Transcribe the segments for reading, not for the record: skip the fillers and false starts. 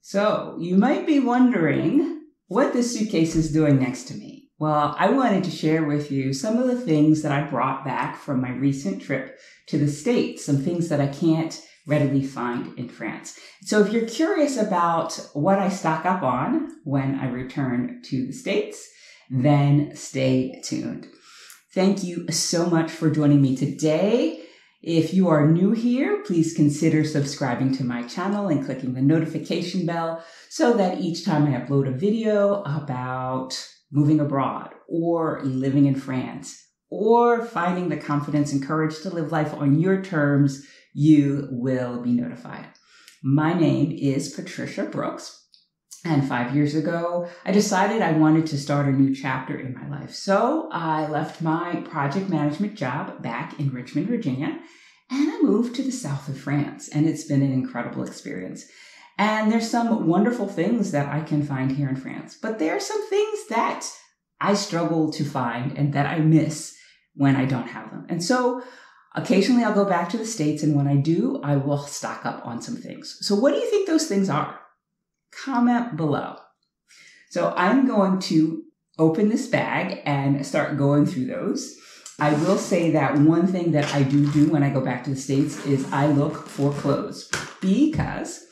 So you might be wondering what this suitcase is doing next to me. Well, I wanted to share with you some of the things that I brought back from my recent trip to the States, some things that I can't readily find in France. So if you're curious about what I stock up on when I return to the States, then stay tuned. Thank you so much for joining me today. If you are new here, please consider subscribing to my channel and clicking the notification bell so that each time I upload a video about moving abroad or living in France or finding the confidence and courage to live life on your terms, you will be notified. My name is Patricia Brooks. And 5 years ago, I decided I wanted to start a new chapter in my life. So I left my project management job back in Richmond, Virginia, and I moved to the south of France. And it's been an incredible experience. And there's some wonderful things that I can find here in France. But there are some things that I struggle to find and that I miss when I don't have them. And so occasionally I'll go back to the States. And when I do, I will stock up on some things. So what do you think those things are? Comment below. So I'm going to open this bag and start going through those. I will say that one thing that I do when I go back to the States is I look for clothes because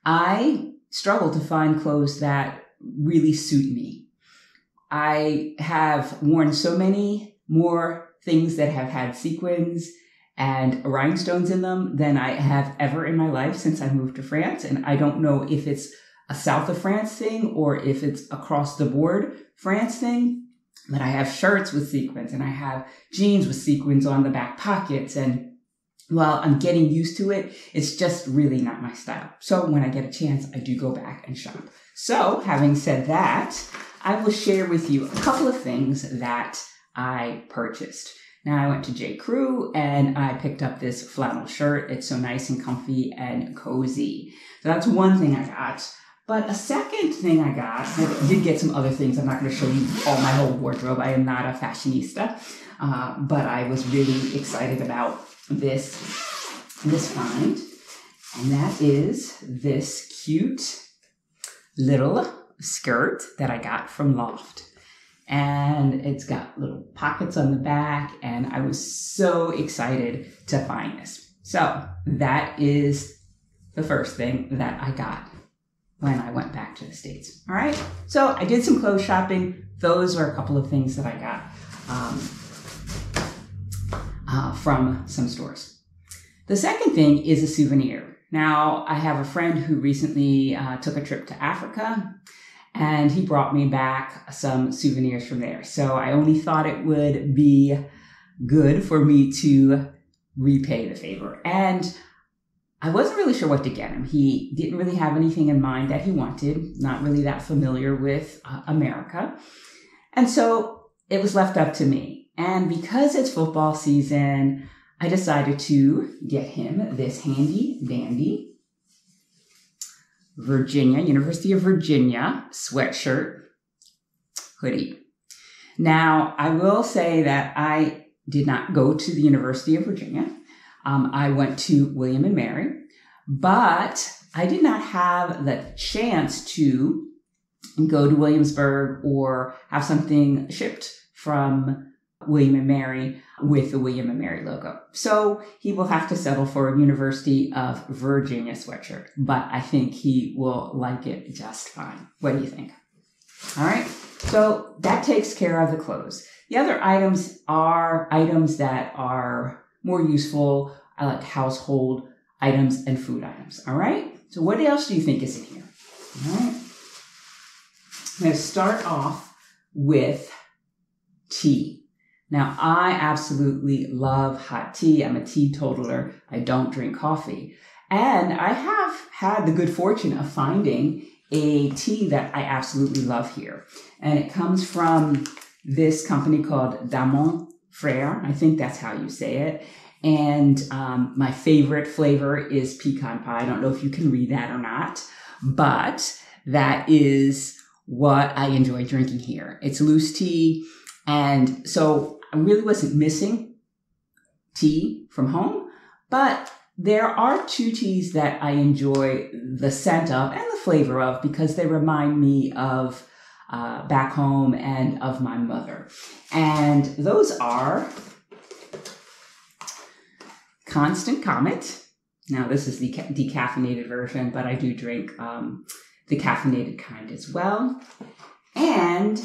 I struggle to find clothes that really suit me. I have worn so many more things that have had sequins and rhinestones in them than I have ever in my life since I moved to France. And I don't know if it's a south of France thing or if it's across the board France thing, but I have shirts with sequins and I have jeans with sequins on the back pockets. And while I'm getting used to it, it's just really not my style. So when I get a chance, I do go back and shop. So having said that, I will share with you a couple of things that I purchased. Now I went to J. Crew and I picked up this flannel shirt. It's so nice and comfy and cozy. So that's one thing I got. But a second thing I got, I did get some other things. I'm not going to show you all my whole wardrobe. I am not a fashionista. But I was really excited about this find. And that is this cute little skirt that I got from Loft. And it's got little pockets on the back. And I was so excited to find this. So that is the first thing that I got when I went back to the States. All right. So I did some clothes shopping. Those are a couple of things that I got from some stores. The second thing is a souvenir. Now, I have a friend who recently took a trip to Africa, and he brought me back some souvenirs from there. So I only thought it would be good for me to repay the favor. And I wasn't really sure what to get him. He didn't really have anything in mind that he wanted, not really that familiar with America. And so it was left up to me. And because it's football season, I decided to get him this handy dandy University of Virginia sweatshirt hoodie. Now, I will say that I did not go to the University of Virginia. I went to William and Mary, but I did not have the chance to go to Williamsburg or have something shipped from William and Mary with the William and Mary logo. So he will have to settle for a University of Virginia sweatshirt, but I think he will like it just fine. What do you think? All right. So that takes care of the clothes. The other items are items that are more useful. I like household items and food items. All right. So what else do you think is in here? All right. I'm going to start off with tea. Now, I absolutely love hot tea. I'm a teetotaler. I don't drink coffee. And I have had the good fortune of finding a tea that I absolutely love here. And it comes from this company called Damon Frère. I think that's how you say it. And my favorite flavor is pecan pie. I don't know if you can read that or not, but that is what I enjoy drinking here. It's loose tea. And so I really wasn't missing tea from home, but There are two teas that I enjoy the scent of and the flavor of because they remind me of back home and of my mother. And those are Constant Comet. Now, this is the decaffeinated version, but I do drink the caffeinated kind as well. And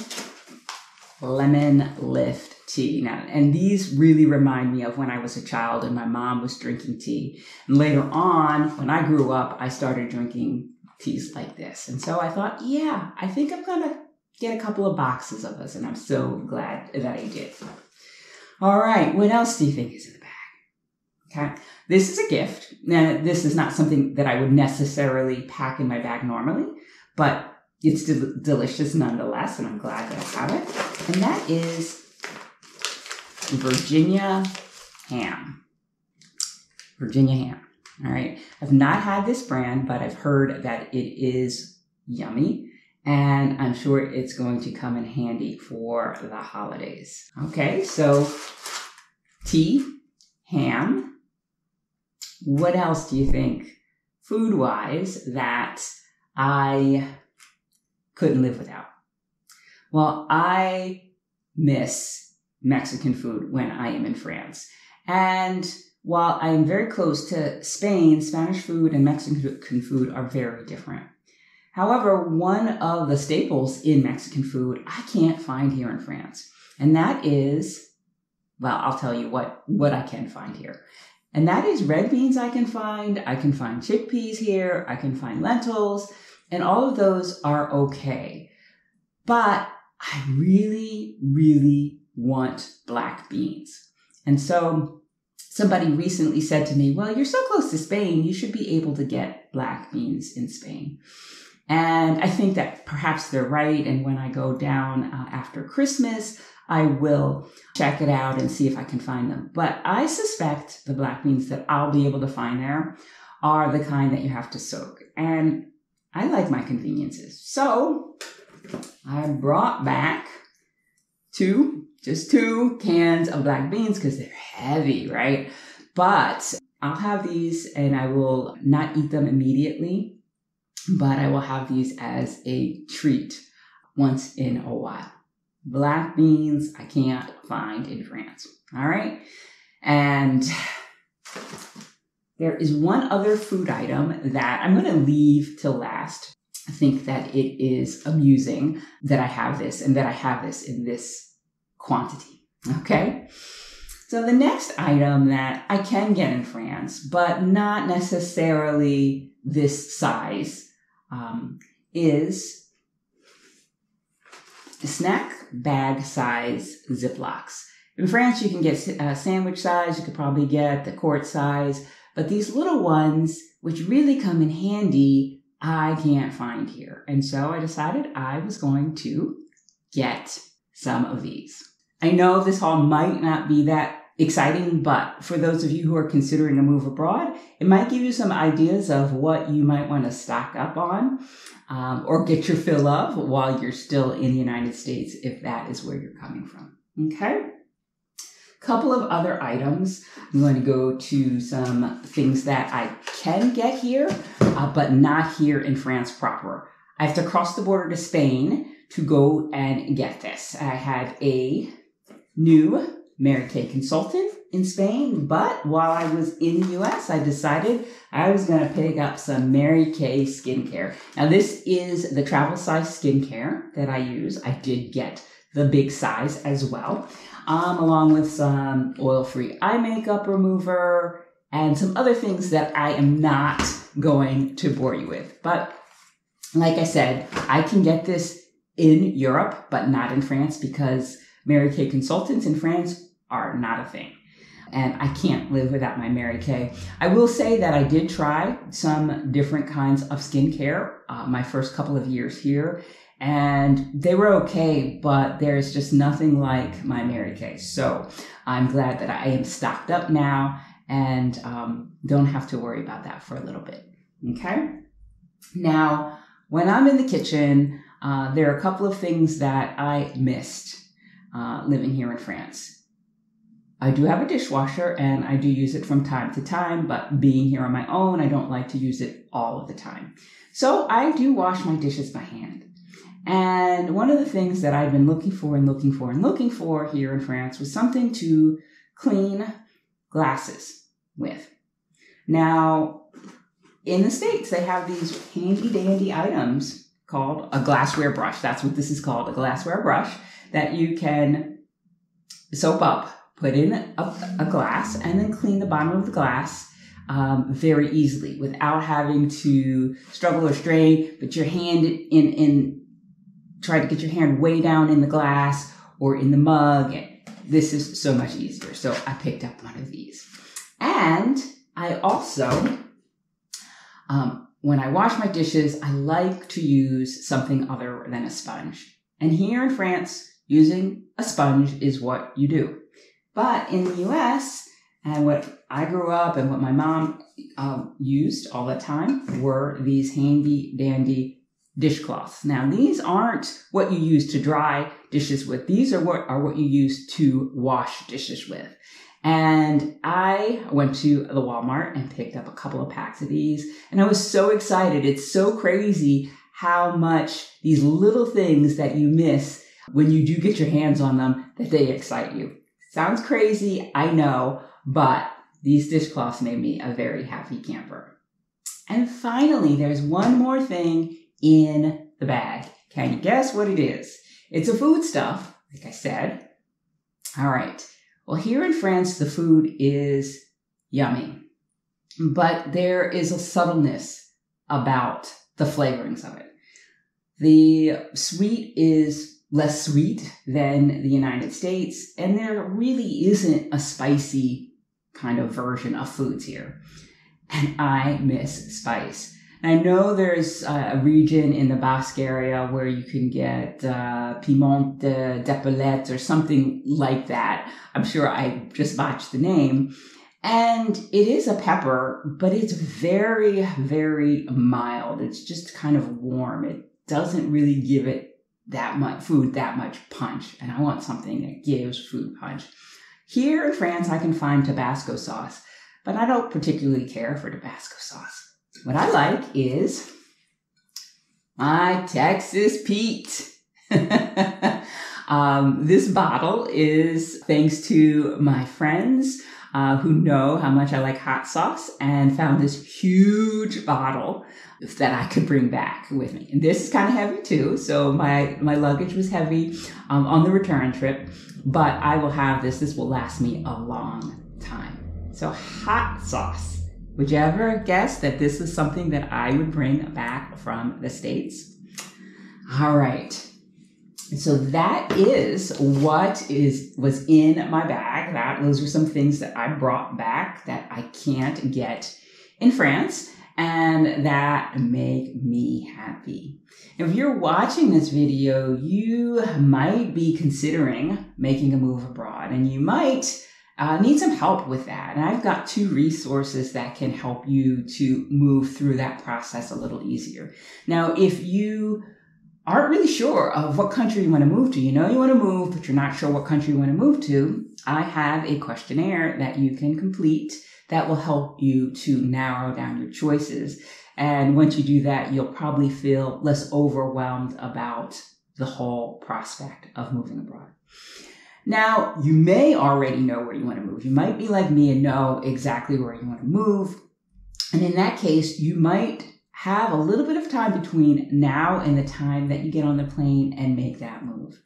Lemon Lift tea. Now, and these really remind me of when I was a child and my mom was drinking tea. And later on, when I grew up, I started drinking teas like this. And so I thought, yeah, I think I'm going to get a couple of boxes of this. And I'm so glad that I did. All right. What else do you think is in the bag? Okay. This is a gift. Now, this is not something that I would necessarily pack in my bag normally, but it's delicious nonetheless. And I'm glad that I have it. And that is Virginia ham. Virginia ham. All right. I've not had this brand, but I've heard that it is yummy. And I'm sure it's going to come in handy for the holidays. Okay. So tea, ham. What else do you think food-wise that I couldn't live without? Well, I miss Mexican food when I am in France. And while I am very close to Spain, Spanish food and Mexican food are very different. However, one of the staples in Mexican food I can't find here in France. And that is, well, I'll tell you what I can find here. And that is red beans I can find chickpeas here, I can find lentils, and all of those are okay. But I really, really want black beans. And so somebody recently said to me, well, you're so close to Spain, you should be able to get black beans in Spain. And I think that perhaps they're right. And when I go down after Christmas, I will check it out and see if I can find them. But I suspect the black beans that I'll be able to find there are the kind that you have to soak. And I like my conveniences. So I brought back just two cans of black beans because they're heavy, right? But I'll have these and I will not eat them immediately, but I will have these as a treat once in a while. Black beans I can't find in France. All right. And there is one other food item that I'm going to leave till last. I think that it is amusing that I have this and that I have this in this quantity. Okay. So the next item that I can get in France, but not necessarily this size, is snack bag size Ziplocs. In France, you can get sandwich size. You could probably get the quart size, but these little ones, which really come in handy, I can't find here. And so I decided I was going to get some of these. I know this haul might not be that exciting, but for those of you who are considering a move abroad, it might give you some ideas of what you might want to stock up on or get your fill of while you're still in the United States, if that is where you're coming from. Okay? Couple of other items. I'm going to go to some things that I can get here, but not here in France proper. I have to cross the border to Spain to go and get this. I have a new Mary Kay consultant in Spain, but while I was in the US, I decided I was going to pick up some Mary Kay skincare. Now, this is the travel size skincare that I use. I did get the big size as well, along with some oil-free eye makeup remover and some other things that I am not going to bore you with. But like I said, I can get this in Europe, but not in France because Mary Kay consultants in France are not a thing. And I can't live without my Mary Kay. I will say that I did try some different kinds of skincare my first couple of years here, and they were okay, but there's just nothing like my Mary Kay. So I'm glad that I am stocked up now and don't have to worry about that for a little bit. Okay? Now, when I'm in the kitchen, there are a couple of things that I missed living here in France. I do have a dishwasher and I do use it from time to time, but being here on my own, I don't like to use it all of the time. So I do wash my dishes by hand. And one of the things that I've been looking for here in France was something to clean glasses with. Now, in the States, they have these handy dandy items called a glassware brush. That's what this is called, a glassware brush that you can soap up, put in a glass, and then clean the bottom of the glass very easily without having to struggle or strain, put your hand try to get your hand way down in the glass or in the mug. This is so much easier. So I picked up one of these. And I also, when I wash my dishes, I like to use something other than a sponge. And here in France, using a sponge is what you do. But in the US, and what I grew up and what my mom used all the time were these handy dandy dishcloths. Now, these aren't what you use to dry dishes with. These are what you use to wash dishes with. And I went to the Walmart and picked up a couple of packs of these. And I was so excited. It's so crazy how much these little things that you miss when you do get your hands on them, that they excite you. Sounds crazy, I know, but these dishcloths made me a very happy camper. And finally, there's one more thing in the bag. Can you guess what it is? It's a foodstuff, like I said. All right. Well, here in France, the food is yummy, but there is a subtleness about the flavorings of it. The sweet is less sweet than the United States, and there really isn't a spicy kind of version of foods here. And I miss spice. I know there's a region in the Basque area where you can get piment d'Epaulettes or something like that. I'm sure I just botched the name. And it is a pepper, but it's very, very mild. It's just kind of warm. It doesn't really give it that much punch. And I want something that gives food punch. Here in France, I can find Tabasco sauce, but I don't particularly care for Tabasco sauce. What I like is my Texas Pete. This bottle is thanks to my friends who know how much I like hot sauce and found this huge bottle that I could bring back with me. And this is kind of heavy too, so my luggage was heavy on the return trip, but I will have this. This will last me a long time. So hot sauce. Would you ever guess that this is something that I would bring back from the States? All right. So that is what was in my bag. Those are some things that I brought back that I can't get in France and that make me happy. If you're watching this video, you might be considering making a move abroad, and you might need some help with that. And I've got 2 resources that can help you to move through that process a little easier. Now, if you aren't really sure of what country you want to move to, you know you want to move, but you're not sure what country you want to move to, I have a questionnaire that you can complete that will help you to narrow down your choices. And once you do that, you'll probably feel less overwhelmed about the whole prospect of moving abroad. Now, you may already know where you want to move. You might be like me and know exactly where you want to move. And in that case, you might have a little bit of time between now and the time that you get on the plane and make that move.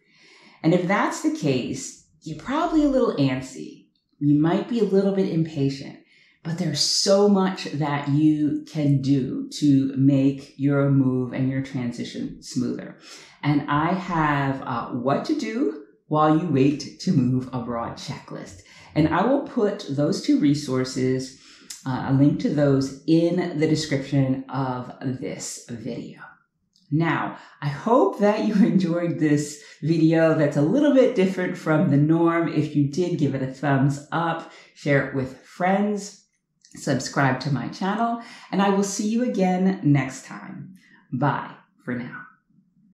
And if that's the case, you're probably a little antsy. You might be a little bit impatient, but there's so much that you can do to make your move and your transition smoother. And I have what to do while you wait to move abroad checklist. And I will put those 2 resources, a link to those in the description of this video. Now, I hope that you enjoyed this video that's a little bit different from the norm. If you did, give it a thumbs up, share it with friends, subscribe to my channel, and I will see you again next time. Bye for now.